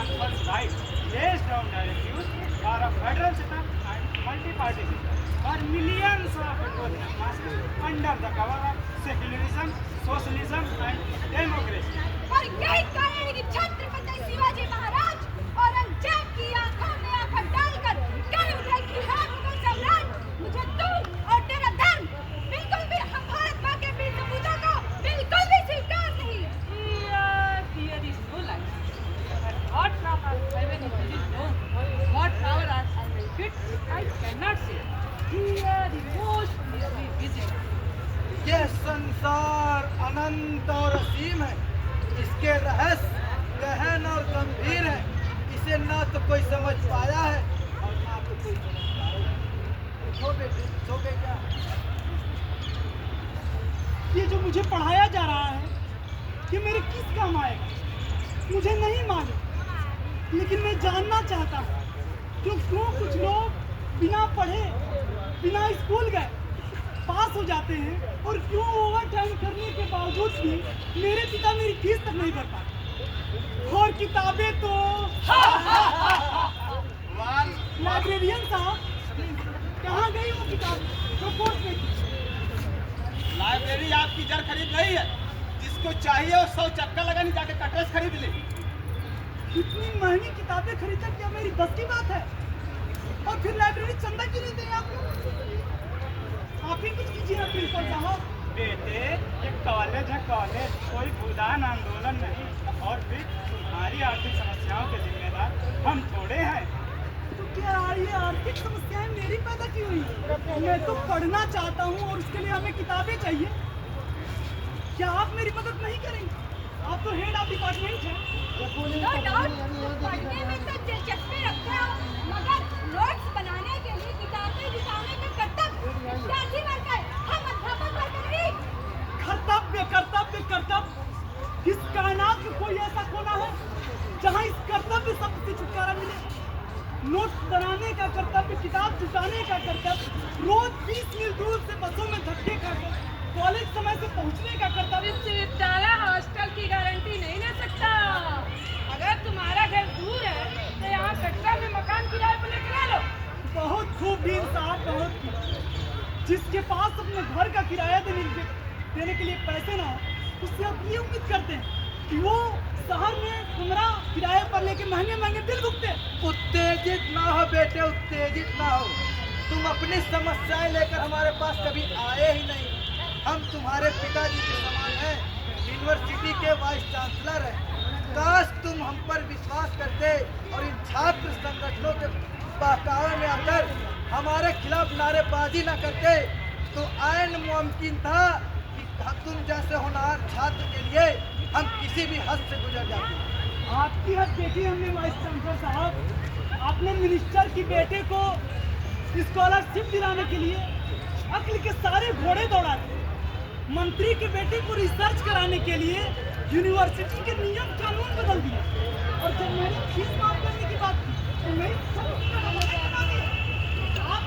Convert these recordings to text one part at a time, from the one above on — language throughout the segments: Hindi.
people's rights, lays down directives for a federal setup and multi-party system for millions of Indonesian masses under the cover of secularism, socialism and democracy. और यही कारण है कि छत्रपति शिवाजी महाराज औरंगजेब की आंखों में आंखें डालकर कह उठे कि हाँ मुगल सम्राट, मुझे तू और तेरा धर्म बिल्कुल भी हम भारत माँ के वीर सपूतों को बिल्कुल भी स्वीकार नहीं। Here is no light. What from our heaven is very known. What power I will fit, I cannot say. Here the most clearly visible. यह संसार अनंत और असीम है, इसके रहस्य गहन और गंभीर है। इसे ना तो कोई समझ पाया है और ना तो कोई समझ पाएगा। उठो बेटे, सो गए क्या? ये जो मुझे पढ़ाया जा रहा है ये मेरे किस काम आएगा मुझे नहीं मालूम, लेकिन मैं जानना चाहता हूँ क्यों कुछ लोग बिना पढ़े बिना स्कूल गए पास हो जाते हैं और क्यों ओवर टाइम करने के बावजूद भी मेरे पिता मेरी फीस तक नहीं भर पाते। और किताबें तो लाइब्रेरियन साहब कहाँ गई वो किताब जो कोर्स में थी? लाइब्रेरी आपकी जड़ खरीद रही है, जिसको चाहिए वो 100 चक्कर लगाने जाके कटरस खरीद ले। इतनी महंगी किताबें खरीदना क्या मेरी बस की बात है? और फिर लाइब्रेरी चंदा क्यों नहीं देंगे आप लोग? आप ही कुछ कीजिए ना प्रिंसिपल साहब। बेटे ये कॉलेज है कॉलेज, कोई भूदान आंदोलन नहीं। और फिर तुम्हारी आर्थिक समस्याओं के जिम्मेदार हम थोड़े हैं। तो क्या ये आर्थिक समस्याएं मेरी पैदा की हुई? मैं तो पढ़ना चाहता हूँ और उसके लिए हमें किताबें चाहिए। क्या आप मेरी मदद नहीं करेंगे? आप तो हेड ऑफ डिपार्टमेंट हैं। नो डाउट पढ़ने में तो दिलचस्पी रखते हो, मगर नोट्स बनाने के लिए किताबें जुटाने का कर्तव्य विद्यार्थी वर्ग का है, हम अध्यापक वर्ग का नहीं। कर्तव्य कर्तव्य कर्तव्य, इस कायनात में कोई ऐसा कोना है जहाँ इस कर्तव्य शब्द से छुटकारा मिले? नोट्स बनाने का कर्तव्य, किताब जुटाने का कर्तव्य, रोज 20 मील दूर से बसों में धक्के खाकर कॉलेज समय से पहुँचने का कर्तव्य। विश्वविद्यालय हॉस्टल की गारंटी नहीं ले सकता। अगर तुम्हारा घर दूर है तो यहाँ कटरा में मकान किराए पर लेकर आ लो। बहुत खूब डीन साहब, बहुत खूब। जिसके पास अपने घर का किराया देने के लिए पैसे ना हो, उससे आप ये उम्मीद करते हैं कि वो शहर में कमरा किराए पर लेके महंगे महंगे बिल भुगते। उत्तेजित ना हो बेटे, उत्तेजित ना हो। तुम अपनी समस्याएं लेकर हमारे पास कभी आए ही नहीं। हम तुम्हारे पिताजी के समान हैं, यूनिवर्सिटी के वाइस चांसलर हैं। काश तुम हम पर विश्वास करते और इन छात्र संगठनों के बहकावे में आकर हमारे खिलाफ नारेबाजी न करते तो ऐन मुमकिन था कि तुम जैसे होनहार छात्र के लिए हम किसी भी हद से गुजर जाते। आपकी हद देखी हमने वाइस चांसलर साहब। आपने मिनिस्टर की बेटे को स्कॉलरशिप दिलाने के लिए अक्ल के सारे घोड़े दौड़ाते, मंत्री के बेटे को रिसर्च कराने के लिए यूनिवर्सिटी के नियम कानून बदल दिए, और जब मैंने फीस माफ करने की बात की तो मेरी आप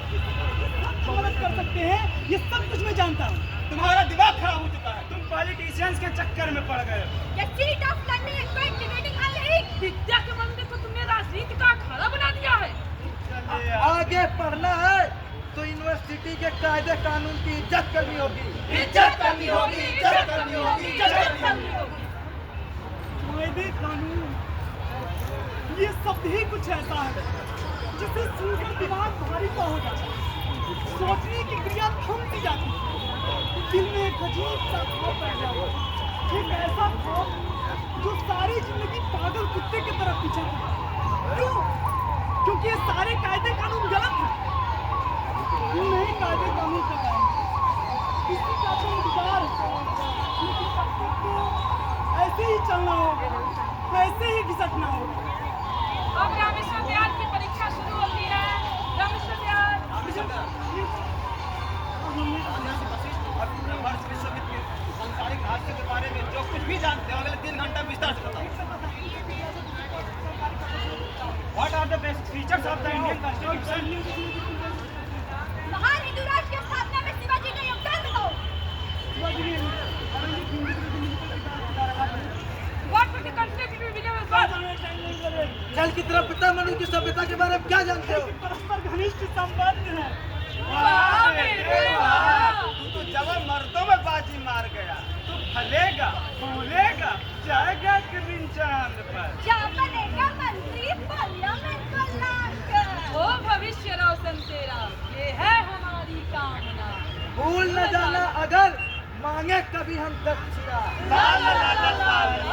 मदद कर सकते हैं, ये सब कुछ मैं जानता हूँ। तुम्हारा दिमाग खराब हो चुका है। तुम पॉलिटिशियंस के चक्कर में पड़ गए। ये seat of learning is quite debating on league. विद्या के मंदिर को तुमने राजनीति का अखाड़ा बना दिया है। आगे पढ़ना है तो यूनिवर्सिटी के कायदे कानून की इज्जत करनी होगी, इज्जत करनी होगी, इज्जत करनी होगी, इज्जत करनी होगी। कायदे कानून, ये शब्द ही कुछ ऐसा है जिसे सुनकर दिमाग भारी सा हो जाता है, सोचने की क्रिया थम सी जाती है, दिल में एक अजीब सा खौफ बैठ जाता है, एक ऐसा खौफ जो सारी जिंदगी पागल कुत्ते की तरफ पीछे था। क्यों? क्योंकि ये सारे कायदे कानून गलत हैं। नहीं कायदे कानून का काम किसी का तो इंतजार है, लेकिन तब तक तो ऐसे ही चलना होगा, ऐसे ही घिसटना होगा। अब रामेश्वर विद्याल की परीक्षा शुरू होती है। रामेश्वर विद्याल सांसारिक हादसे के बारे में जो कुछ भी जानते हो अगले 3 घंटा विस्तार से बताओ। What are the best features of the Indian Constitution? महान हिंदू राष्ट्र की स्थापना में शिवाजी का योगदान बताओ। What was the constitution we never got? जल की तरफ पिता मनु की सभ्यता के बारे में क्या जानते हो? परस्पर घनिष्ठ संबंध है। वाह बेटे वाह। तू तो जब मर्दों में बाजी मार गया तू फलेगा फूलेगा जाएगा कि दिन चांद पर। क्या बनेगा मंत्री पार्लियामेंट का लाकर। ओ भविष्य रोशन तेरा, ये है हमारी कामना। भूल न जाना अगर मांगे कभी हम दक्षिणा। ला ला ला ला ला।